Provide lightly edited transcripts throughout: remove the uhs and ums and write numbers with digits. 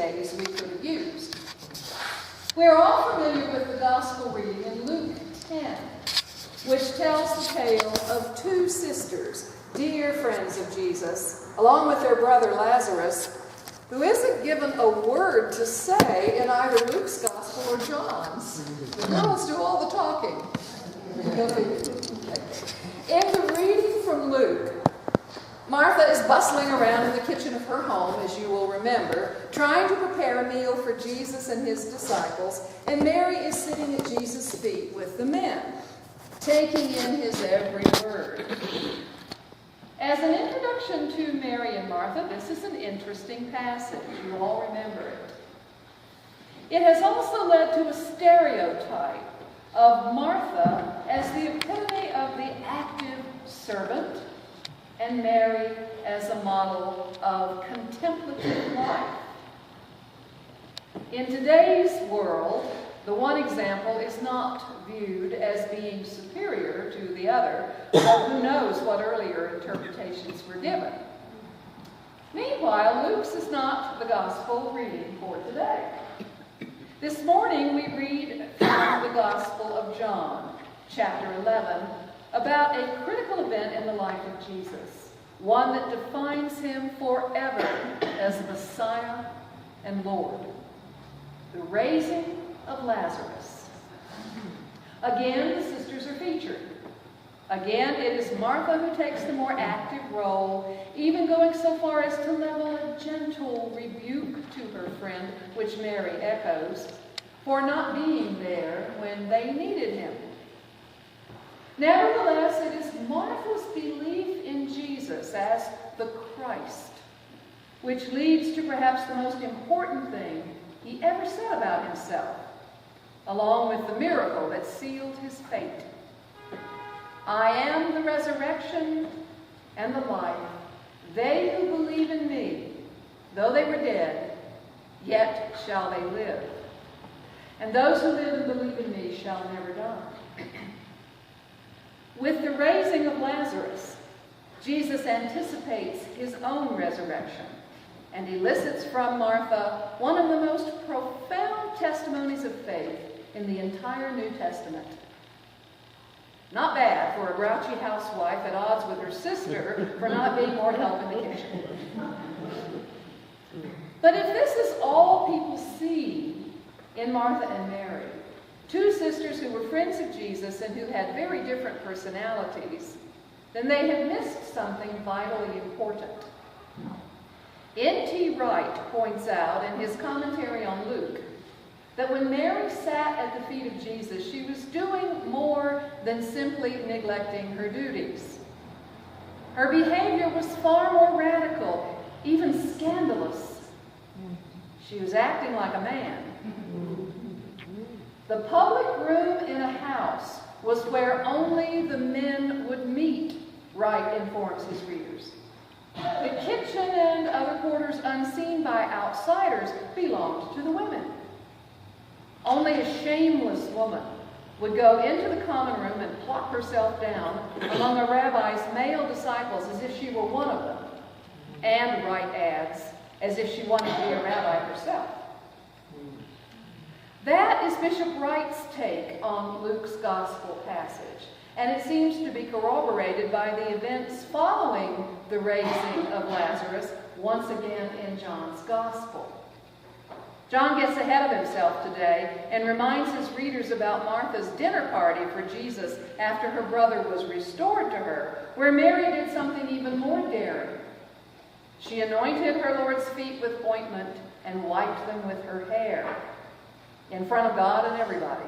days we could have used. We're all familiar with the gospel reading in Luke 10, which tells the tale of two sisters, dear friends of Jesus, along with their brother Lazarus, who isn't given a word to say in either Luke's gospel or John's. The girls do all the talking. In the reading from Luke, Martha is bustling around in the kitchen of her home, as you will remember, trying to prepare a meal for Jesus and his disciples, and Mary is sitting at Jesus' feet with the men, taking in his every word. As an introduction to Mary and Martha, this is an interesting passage. You all remember it. It has also led to a stereotype of Martha as the epitome of the active servant, and Mary as a model of contemplative life. In today's world, the one example is not viewed as being superior to the other, but who knows what earlier interpretations were given. Meanwhile, Luke's is not the gospel reading for today. This morning we read from the Gospel of John, chapter 11, about a critical event in the life of Jesus, one that defines him forever as Messiah and Lord, the raising of Lazarus. Again, the sisters are featured. Again, it is Martha who takes the more active role, even going so far as to level a gentle rebuke to her friend, which Mary echoes, for not being there when they needed him. Nevertheless, it is Martha's belief in Jesus as the Christ, which leads to perhaps the most important thing he ever said about himself, along with the miracle that sealed his fate. I am the resurrection and the life. They who believe in me, though they were dead, yet shall they live. And those who live and believe in me shall never die. With the raising of Lazarus, Jesus anticipates his own resurrection and elicits from Martha one of the most profound testimonies of faith in the entire New Testament. Not bad for a grouchy housewife at odds with her sister for not being more help in the kitchen. But if this is all people see in Martha and Mary, two sisters who were friends of Jesus and who had very different personalities, then they have missed something vitally important. N.T. Wright points out in his commentary on Luke that when Mary sat at the feet of Jesus, she was doing more than simply neglecting her duties. Her behavior was far more radical, even scandalous. She was acting like a man. The public room in a house was where only the men would meet, Wright informs his readers. The kitchen and other quarters unseen by outsiders belonged to the women. Only a shameless woman would go into the common room and plop herself down among a rabbi's male disciples as if she were one of them, and, Wright adds, as if she wanted to be a rabbi herself. That is Bishop Wright's take on Luke's gospel passage, and it seems to be corroborated by the events following the raising of Lazarus, once again in John's gospel. John gets ahead of himself today and reminds his readers about Martha's dinner party for Jesus after her brother was restored to her, where Mary did something even more daring. She anointed her Lord's feet with ointment and wiped them with her hair in front of God and everybody.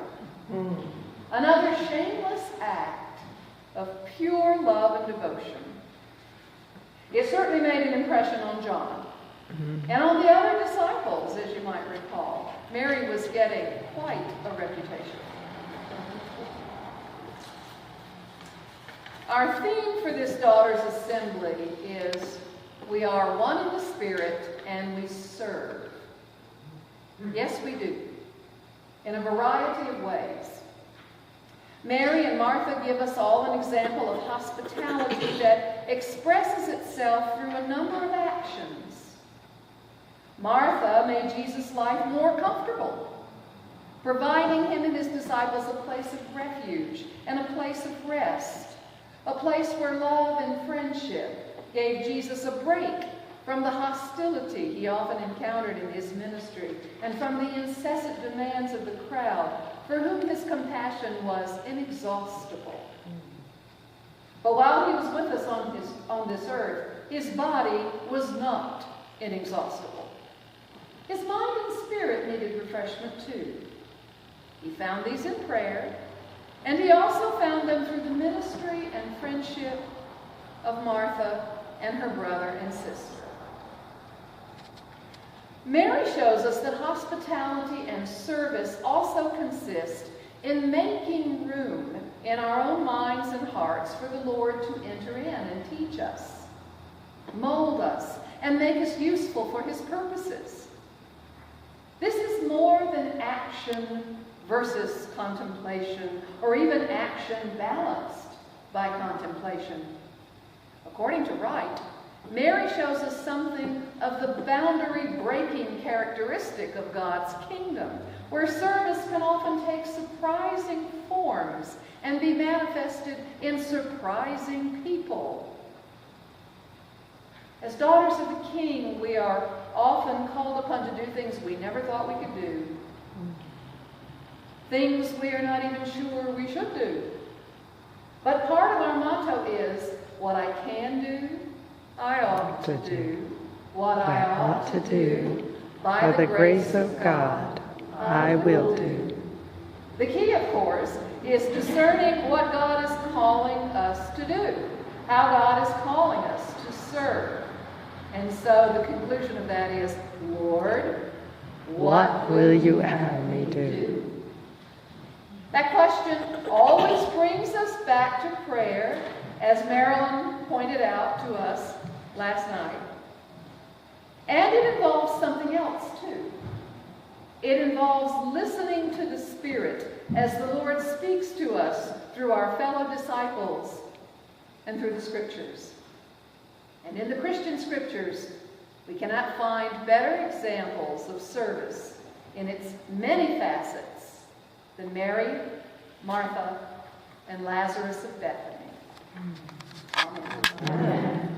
Another shameless act of pure love and devotion. It certainly made an impression on John. And on the other disciples, as you might recall, Mary was getting quite a reputation. Our theme for this Daughters' Assembly is, we are one in the Spirit and we serve. Yes, we do, in a variety of ways. Mary and Martha give us all an example of hospitality that expresses itself through a number of actions. Martha made Jesus' life more comfortable, providing him and his disciples a place of refuge and a place of rest, a place where love and friendship gave Jesus a break from the hostility he often encountered in his ministry and from the incessant demands of the crowd, for whom his compassion was inexhaustible. But while he was with us on this earth, his body was not inexhaustible. His mind and spirit needed refreshment too. He found these in prayer, and he also found them through the ministry and friendship of Martha and her brother and sister. Mary shows us that hospitality and service also consist in making room in our own minds and hearts for the Lord to enter in and teach us, mold us, and make us useful for his purposes. This is more than action versus contemplation, or even action balanced by contemplation. According to Wright, Mary shows us something of the boundary-breaking characteristic of God's kingdom, where service can often take surprising forms and be manifested in surprising people. As daughters of the King, we are often called upon to do things we never thought we could do, things we are not even sure we should do. But part of our motto is, what I can do, I ought to do. What I ought to do, by the grace of God, I will do. The key, of course, is discerning what God is calling us to do, how God is calling us to serve. And so the conclusion of that is, Lord, what will you have me do? That question always brings us back to prayer, as Marilyn pointed out to us last night. And it involves something else, too. It involves listening to the Spirit as the Lord speaks to us through our fellow disciples and through the Scriptures. And in the Christian Scriptures, we cannot find better examples of service in its many facets than Mary, Martha, and Lazarus of Bethany. Amen. Amen.